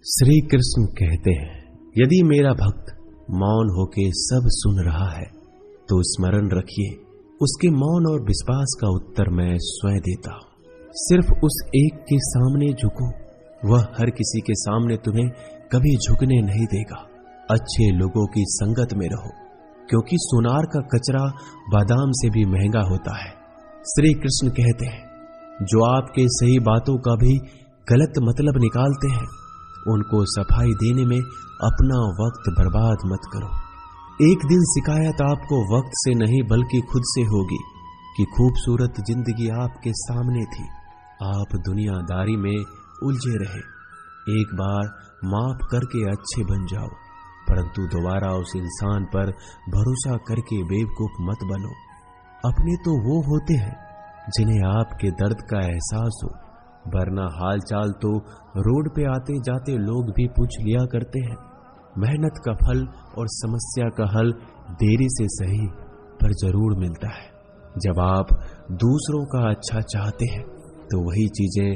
श्री कृष्ण कहते हैं, यदि मेरा भक्त मौन होके सब सुन रहा है तो स्मरण रखिए, उसके मौन और विश्वास का उत्तर मैं स्वयं देता हूं। सिर्फ उस एक के सामने झुको, वह हर किसी के सामने तुम्हें कभी झुकने नहीं देगा। अच्छे लोगों की संगत में रहो, क्योंकि सोनार का कचरा बादाम से भी महंगा होता है। श्री कृष्ण कहते हैं, जो आपके सही बातों का भी गलत मतलब निकालते हैं, उनको सफाई देने में अपना वक्त बर्बाद मत करो। एक दिन शिकायत आपको वक्त से नहीं बल्कि खुद से होगी कि खूबसूरत जिंदगी आपके सामने थी, आप दुनियादारी में उलझे रहे। एक बार माफ करके अच्छे बन जाओ, परंतु दोबारा उस इंसान पर भरोसा करके बेवकूफ मत बनो। अपने तो वो होते हैं जिन्हें आपके दर्द का एहसास हो, वरना हालचाल तो रोड पे आते जाते लोग भी पूछ लिया करते हैं। मेहनत का फल और समस्या का हल देरी से सही पर जरूर मिलता है। जब आप दूसरों का अच्छा चाहते हैं तो वही चीजें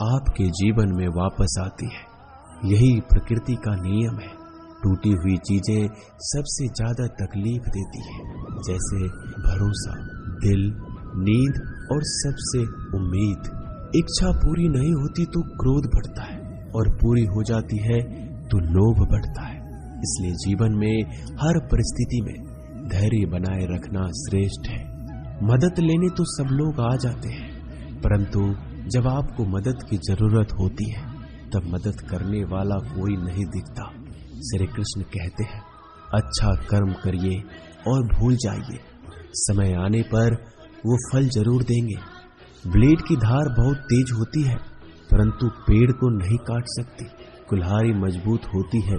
आपके जीवन में वापस आती है। यही प्रकृति का नियम है। टूटी हुई चीजें सबसे ज्यादा तकलीफ देती है, जैसे भरोसा, दिल, नींद और सबसे उम्मीद। इच्छा पूरी नहीं होती तो क्रोध बढ़ता है, और पूरी हो जाती है तो लोभ बढ़ता है। इसलिए जीवन में हर परिस्थिति में धैर्य बनाए रखना श्रेष्ठ है। मदद लेने तो सब लोग आ जाते हैं, परंतु जब आपको मदद की जरूरत होती है तब मदद करने वाला कोई नहीं दिखता। श्री कृष्ण कहते हैं, अच्छा कर्म करिए और भूल जाइए, समय आने पर वो फल जरूर देंगे। ब्लेड की धार बहुत तेज होती है, परंतु पेड़ को नहीं काट सकती। कुल्हाड़ी मजबूत होती है,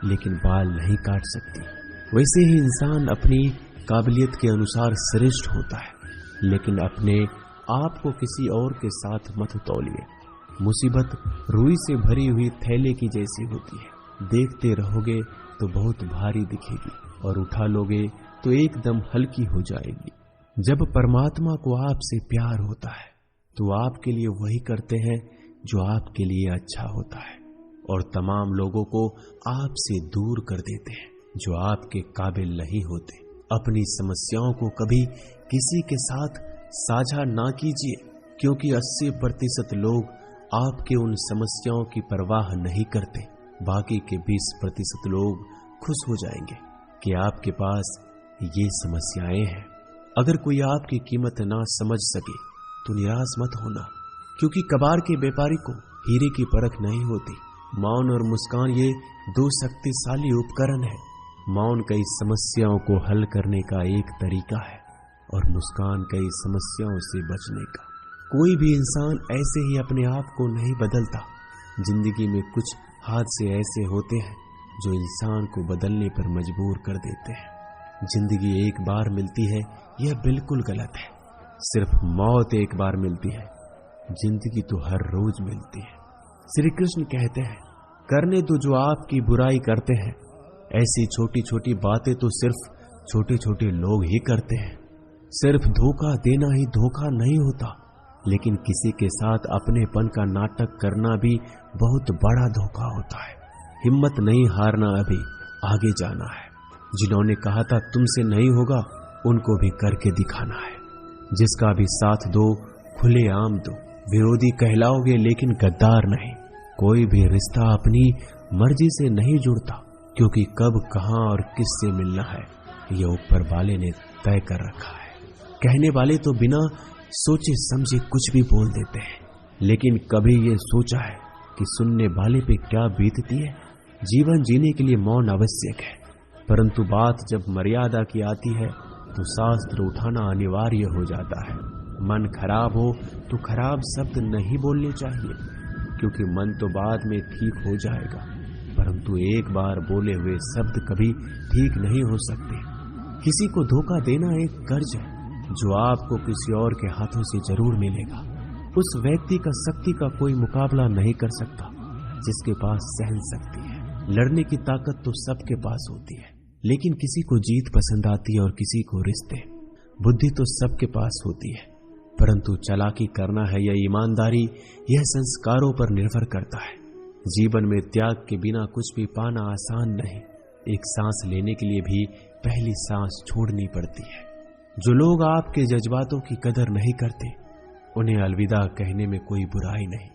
लेकिन बाल नहीं काट सकती। वैसे ही इंसान अपनी काबिलियत के अनुसार श्रेष्ठ होता है, लेकिन अपने आप को किसी और के साथ मत तौलिए। मुसीबत रुई से भरी हुई थैले की जैसी होती है। देखते रहोगे तो बहुत भारी दिखेगी, और उठा लोगे तो एकदम हल्की हो जाएगी। जब परमात्मा को आपसे प्यार होता है तो आपके लिए वही करते हैं जो आपके लिए अच्छा होता है, और तमाम लोगों को आपसे दूर कर देते हैं जो आपके काबिल नहीं होते। अपनी समस्याओं को कभी किसी के साथ साझा ना कीजिए, क्योंकि 80% लोग आपके उन समस्याओं की परवाह नहीं करते। बाकी के 20% लोग खुश हो जाएंगे कि आपके पास ये समस्याएं हैं। अगर कोई आपकी कीमत ना समझ सके तो निराश मत होना, क्योंकि कबाड़ के व्यापारी को हीरे की परख नहीं होती। मौन और मुस्कान ये दो शक्तिशाली उपकरण है। मौन कई समस्याओं को हल करने का एक तरीका है, और मुस्कान कई समस्याओं से बचने का। कोई भी इंसान ऐसे ही अपने आप को नहीं बदलता। जिंदगी में कुछ हादसे ऐसे होते हैं जो इंसान को बदलने पर मजबूर कर देते हैं। जिंदगी एक बार मिलती है, यह बिल्कुल गलत है। सिर्फ मौत एक बार मिलती है, जिंदगी तो हर रोज मिलती है। श्री कृष्ण कहते हैं, करने दो जो आपकी बुराई करते हैं। ऐसी छोटी छोटी बातें तो सिर्फ छोटे छोटे लोग ही करते हैं। सिर्फ धोखा देना ही धोखा नहीं होता, लेकिन किसी के साथ अपनेपन का नाटक करना भी बहुत बड़ा धोखा होता है। हिम्मत नहीं हारना, अभी आगे जाना है। जिन्होंने कहा था तुमसे नहीं होगा, उनको भी करके दिखाना है। जिसका भी साथ दो, खुले आम दो। विरोधी कहलाओगे लेकिन गद्दार नहीं। कोई भी रिश्ता अपनी मर्जी से नहीं जुड़ता, क्योंकि कब, कहां और किससे मिलना है ये ऊपर वाले ने तय कर रखा है। कहने वाले तो बिना सोचे समझे कुछ भी बोल देते हैं, लेकिन कभी ये सोचा है कि सुनने वाले पे क्या बीतती है। जीवन जीने के लिए मौन आवश्यक है, परंतु बात जब मर्यादा की आती है तो शास्त्र उठाना अनिवार्य हो जाता है। मन खराब हो तो खराब शब्द नहीं बोलने चाहिए, क्योंकि मन तो बाद में ठीक हो जाएगा, परंतु एक बार बोले हुए शब्द कभी ठीक नहीं हो सकते। किसी को धोखा देना एक कर्ज है जो आपको किसी और के हाथों से जरूर मिलेगा। उस व्यक्ति का शक्ति का कोई मुकाबला नहीं कर सकता जिसके पास सहन शक्ति है। लड़ने की ताकत तो सबके पास होती है, लेकिन किसी को जीत पसंद आती है और किसी को रिश्ते। बुद्धि तो सबके पास होती है, परंतु चालाकी करना है या ईमानदारी, यह संस्कारों पर निर्भर करता है। जीवन में त्याग के बिना कुछ भी पाना आसान नहीं। एक सांस लेने के लिए भी पहली सांस छोड़नी पड़ती है। जो लोग आपके जज्बातों की कदर नहीं करते, उन्हें अलविदा कहने में कोई बुराई नहीं।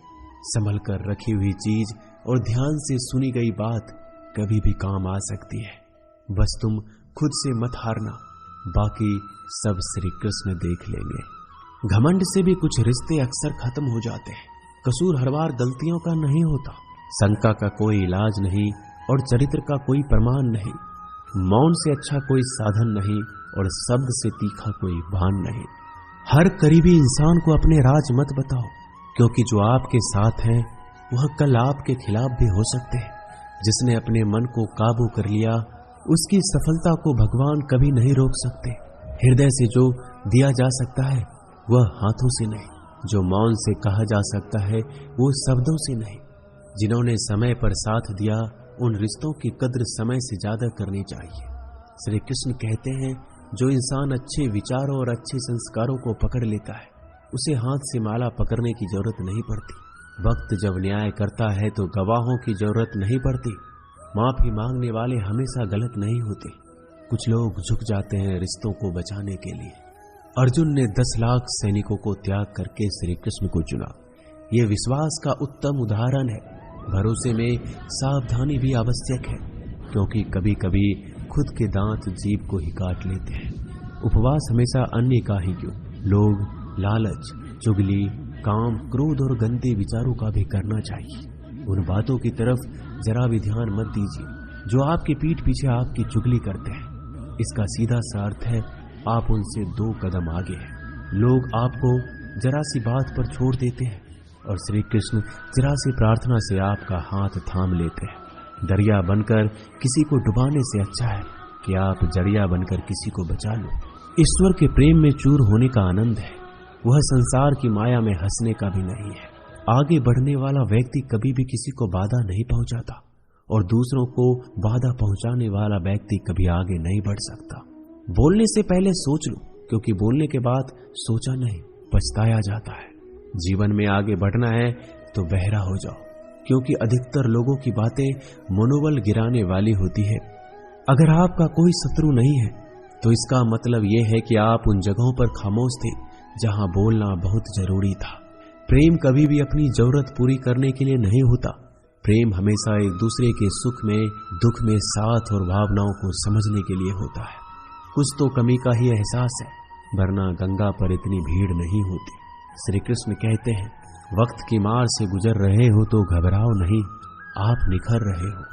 संभल कर रखी हुई चीज और ध्यान से सुनी गई बात कभी भी काम आ सकती है। बस तुम खुद से मत हारना, बाकी सब श्री कृष्ण देख लेंगे। घमंड से भी कुछ रिश्ते अक्सर खत्म हो जाते हैं। कसूर हर बार गलतियों का नहीं होता। शंका का कोई इलाज नहीं और चरित्र का कोई प्रमाण नहीं। मौन से अच्छा कोई साधन नहीं और शब्द से तीखा कोई बाण नहीं। हर करीबी इंसान को अपने राज मत बताओ, क्योंकि जो आपके साथ हैं वह कल आपके खिलाफ भी हो सकते हैं। जिसने अपने मन को काबू कर लिया, उसकी सफलता को भगवान कभी नहीं रोक सकते। हृदय से जो दिया जा सकता है वह हाथों से नहीं, जो मौन से कहा जा सकता है वो शब्दों से नहीं। जिन्होंने समय पर साथ दिया, उन रिश्तों की कद्र समय से ज्यादा करनी चाहिए। श्री कृष्ण कहते हैं, जो इंसान अच्छे विचारों और अच्छे संस्कारों को पकड़ लेता है, उसे हाथ से माला पकड़ने की जरूरत नहीं पड़ती। वक्त जब न्याय करता है तो गवाहों की जरूरत नहीं पड़ती। माफी मांगने वाले हमेशा गलत नहीं होते। कुछ लोग झुक जाते हैं रिश्तों को बचाने के लिए। अर्जुन ने 10 लाख सैनिकों को त्याग करके श्री कृष्ण को चुना। ये विश्वास का उत्तम उदाहरण है। भरोसे में सावधानी भी आवश्यक है, क्योंकि कभी कभी खुद के दांत जीभ को ही काट लेते हैं। उपवास हमेशा अन्य का ही क्यों, लोग लालच, चुगली, काम, क्रोध और गंदे विचारों का भी करना चाहिए। उन बातों की तरफ जरा भी ध्यान मत दीजिए जो आपके पीठ पीछे आपकी चुगली करते हैं। इसका सीधा सा अर्थ है आप उनसे 2 कदम आगे हैं। लोग आपको जरा सी बात पर छोड़ देते हैं और श्री कृष्ण जरा सी प्रार्थना से आपका हाथ थाम लेते हैं। दरिया बनकर किसी को डुबाने से अच्छा है कि आप जरिया बनकर किसी को बचा लो। ईश्वर के प्रेम में चूर होने का आनंद है, वह संसार की माया में हंसने का भी नहीं है। आगे बढ़ने वाला व्यक्ति कभी भी किसी को बाधा नहीं पहुंचाता और दूसरों को बाधा पहुंचाने वाला व्यक्ति कभी आगे नहीं बढ़ सकता। बोलने से पहले सोच लो, क्योंकि बोलने के बाद सोचा नहीं पछताया जाता है। जीवन में आगे बढ़ना है तो बहरा हो जाओ, क्योंकि अधिकतर लोगों की बातें मनोबल गिराने वाली होती है। अगर आपका कोई शत्रु नहीं है तो इसका मतलब यह है कि आप उन जगहों पर खामोश थे जहां बोलना बहुत जरूरी था। प्रेम कभी भी अपनी जरूरत पूरी करने के लिए नहीं होता। प्रेम हमेशा एक दूसरे के सुख में दुख में साथ और भावनाओं को समझने के लिए होता है। कुछ तो कमी का ही एहसास है, वरना गंगा पर इतनी भीड़ नहीं होती। श्री कृष्ण कहते हैं, वक्त की मार से गुजर रहे हो तो घबराओ नहीं, आप निखर रहे हो।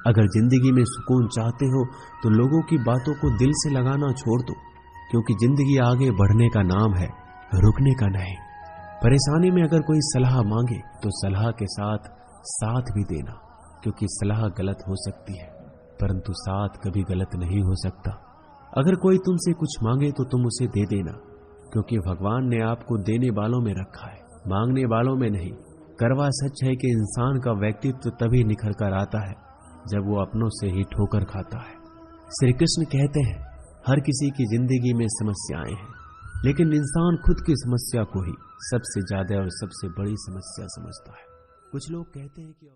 अगर जिंदगी में सुकून चाहते हो तो लोगों की बातों को दिल से लगाना छोड़ दो, क्योंकि जिंदगी आगे बढ़ने का नाम है, रुकने का नहीं। परेशानी में अगर कोई सलाह मांगे तो सलाह के साथ साथ भी देना, क्योंकि सलाह गलत हो सकती है परंतु साथ कभी गलत नहीं हो सकता। अगर कोई तुमसे कुछ मांगे तो तुम उसे दे देना, क्योंकि भगवान ने आपको देने वालों में रखा है, मांगने वालों में नहीं। करवा सच है कि इंसान का व्यक्तित्व तभी निखर कर आता है जब वो अपनों से ही ठोकर खाता है। श्री कृष्ण कहते हैं, हर किसी की जिंदगी में समस्याएं हैं, लेकिन इंसान खुद की समस्या को ही सबसे ज्यादा और सबसे बड़ी समस्या समझता है। कुछ लोग कहते हैं कि